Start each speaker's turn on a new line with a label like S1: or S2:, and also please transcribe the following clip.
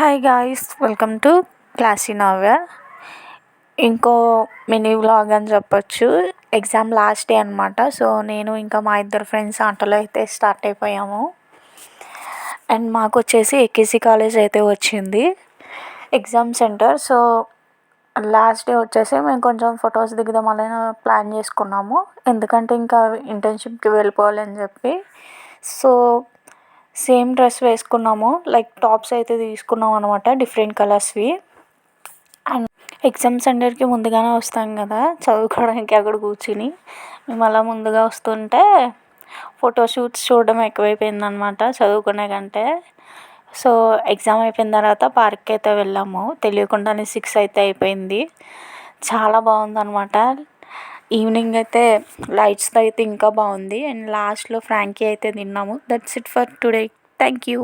S1: Hi guys, welcome to classy Navya. ఇంకో mini vlog అని చెప్పొచ్చు. ఎగ్జామ్ లాస్ట్ డే అనమాట. సో నేను ఇంకా మా ఇద్దరు ఫ్రెండ్స్ ఆటోలో అయితే స్టార్ట్ అయిపోయాము. అండ్ మాకు వచ్చేసి ఏకేసీ కాలేజ్ అయితే వచ్చింది exam centre. So last day వచ్చేసి మేము కొంచెం ఫొటోస్ దిగుదామని ప్లాన్ చేసుకున్నాము, ఎందుకంటే ఇంకా ఇంటర్న్షిప్కి వెళ్ళిపోవాలని చెప్పి. సో సేమ్ డ్రెస్ వేసుకున్నాము, లైక్ టాప్స్ అయితే తీసుకున్నాం అనమాట, డిఫరెంట్ కలర్స్వి. అండ్ ఎగ్జామ్ సెంటర్కి ముందుగానే వస్తాం కదా చదువుకోవడానికి, అక్కడ కూర్చుని మేము అలా ముందుగా వస్తుంటే ఫోటోషూట్స్ చూడడం ఎక్కువైపోయింది అనమాట చదువుకునే కంటే. సో ఎగ్జామ్ అయిపోయిన తర్వాత పార్క్కి అయితే వెళ్ళాము, తెలియకుండానే 6 అయితే అయిపోయింది. చాలా బాగుందన్నమాట. ఈవినింగ్ అయితే లైట్స్తో అయితే ఇంకా బాగుంది. అండ్ లాస్ట్లో ఫ్రాంకీ అయితే తిన్నాము. That's it for today. Thank you.